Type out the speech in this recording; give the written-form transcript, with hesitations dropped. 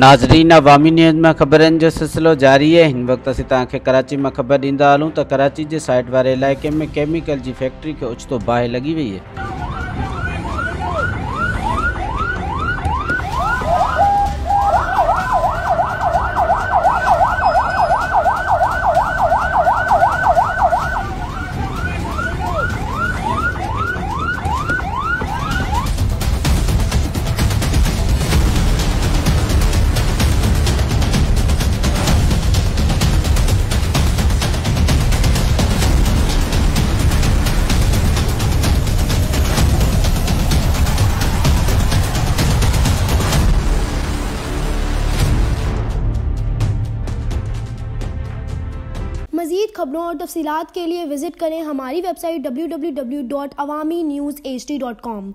नाज़रीन, अवामी न्यूज़ में ख़बरनि जो सिलसिलो जारी है। हिन वक्त असीं तव्हांखे कराची में ख़बर ॾींदा हलूं त कराची जे साइड वारे इलाइक़े में केमिकल जी फैक्ट्री खे ओचितो बाहि लॻी वई है। मज़ीद खबरों और तफसीलात के लिए विज़िट करें हमारी वेबसाइट www.awamiNewsHD.com।